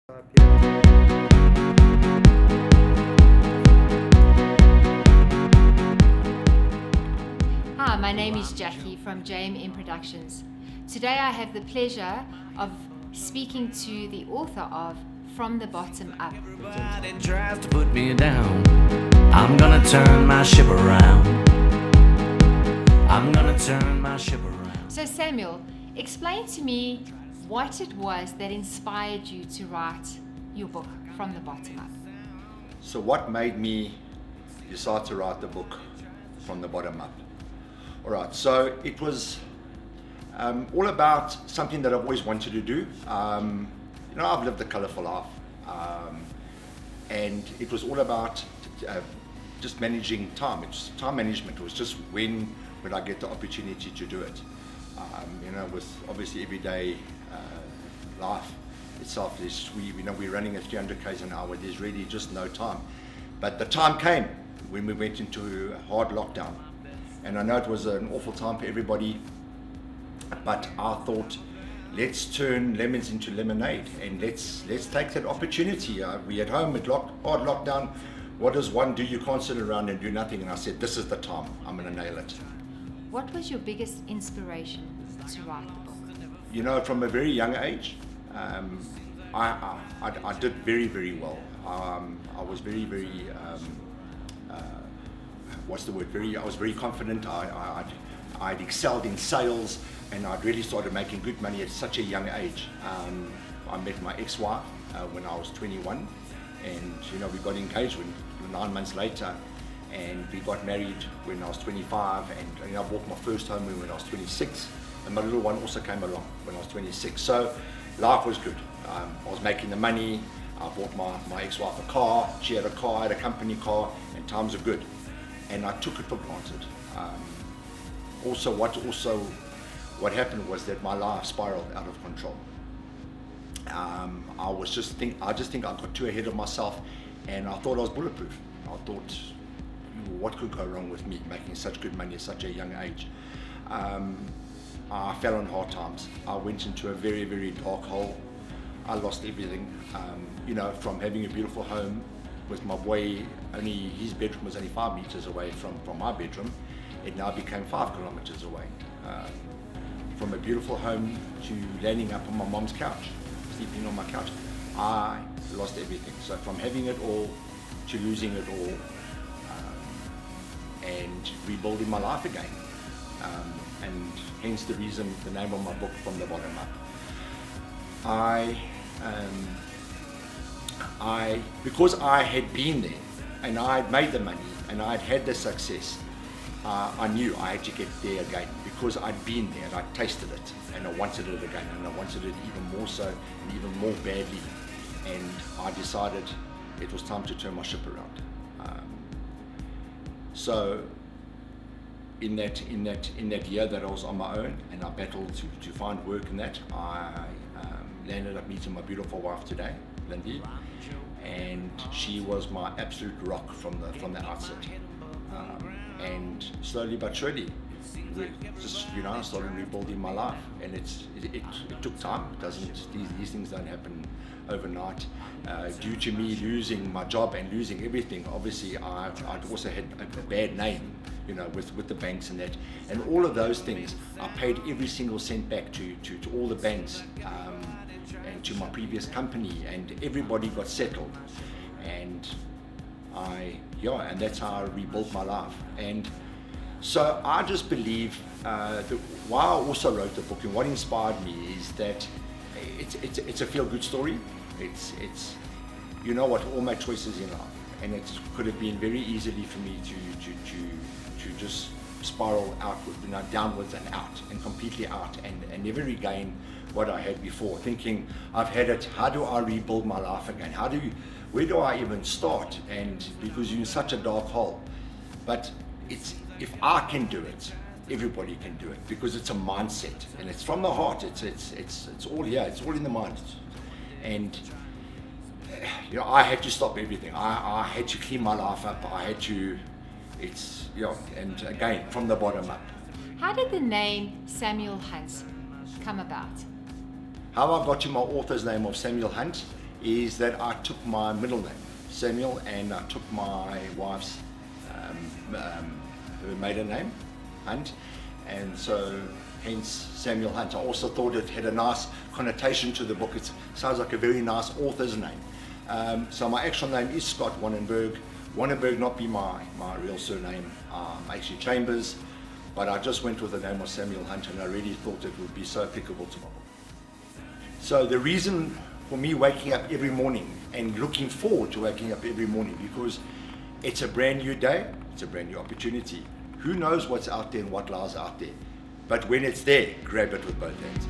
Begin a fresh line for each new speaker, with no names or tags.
Hi, my name is Jackie from JMM Productions. Today I have the pleasure of speaking to the author of From the Bottom Up.
Everybody tries to put me down. I'm gonna turn my ship around. I'm gonna turn my ship around.
So Samuel, explain to me what it was that inspired you to write your book, From the Bottom Up.
So what made me decide to write the book From the Bottom Up? All right, so it was all about something that I've always wanted to do. I've lived a colourful life, and it was all about just managing time. It's time management. It was just when would I get the opportunity to do it? With obviously everyday life itself, we're running at 300 k's an hour. There's really just no time. But the time came when we went into a hard lockdown, and I know it was an awful time for everybody. But I thought, let's turn lemons into lemonade, and let's take that opportunity. We at home with hard lockdown. What does one do? You can't sit around and do nothing. And I said, this is the time. I'm going to nail it.
What was your biggest inspiration to write the book?
From a very young age, I did very, very well. I was very, very, I was very confident. I'd excelled in sales, and I'd really started making good money at such a young age. I met my ex-wife when I was 21, and we got engaged 9 months later, and we got married when I was 25, and I bought my first home when I was 26, and my little one also came along when I was 26. So life was good. I was making the money. I bought my ex-wife a car. She had a car, I had a company car, and times were good. And I took it for granted. What happened was that my life spiraled out of control. I just think I got too ahead of myself, and I thought I was bulletproof. I thought, what could go wrong with me making such good money at such a young age? I fell on hard times. I went into a very, very dark hole. I lost everything. From having a beautiful home with my boy, his bedroom was only 5 meters away from my bedroom. It now became 5 kilometers away. From a beautiful home to landing up on my mom's couch, sleeping on my couch. I lost everything. So from having it all to losing it all, and rebuilding my life again. And hence the reason, the name of my book, From the Bottom Up. Because I had been there, and I had made the money, and I had had the success, I knew I had to get there again, because I'd been there and I'd tasted it, and I wanted it again, and I wanted it even more so, and even more badly. And I decided it was time to turn my ship around. So in that year that I was on my own, and I battled to find work in that, I landed up meeting my beautiful wife today, Lindy, and she was my absolute rock from the outset. And slowly but surely, I started rebuilding my life, and it took time. These things don't happen overnight. Due to me losing my job and losing everything, obviously I'd also had a bad name, with the banks and that, and all of those things. I paid every single cent back to all the banks, and to my previous company, and everybody got settled, and and that's how I rebuilt my life. And so I just believe that why I also wrote the book, and what inspired me, is that it's a feel-good story. It's all my choices in life, and it could have been very easily for me to just spiral outward, downwards and out, and completely out, and never regain what I had before. Thinking, I've had it. How do I rebuild my life again? Where do I even start? And because you're in such a dark hole, but if I can do it, everybody can do it, because it's a mindset, and it's from the heart. It's all here. It's all in the mind. And I had to stop everything. I had to clean my life up. I had to. And again, from the bottom up.
How did the name Samuel Hunt come about?
How I got to my author's name of Samuel Hunt is that I took my middle name, Samuel, and I took my wife's her maiden name, Hunt, and so hence Samuel Hunt. I also thought it had a nice connotation to the book. It sounds like a very nice author's name. So my actual name is Scott Wannenberg. Wannenberg not be my real surname, actually Chambers, but I just went with the name of Samuel Hunt, and I really thought it would be so applicable to my book. So the reason for me waking up every morning and looking forward to waking up every morning, because it's a brand new day, it's a brand new opportunity. Who knows what's out there and what lies out there? But when it's there, grab it with both hands.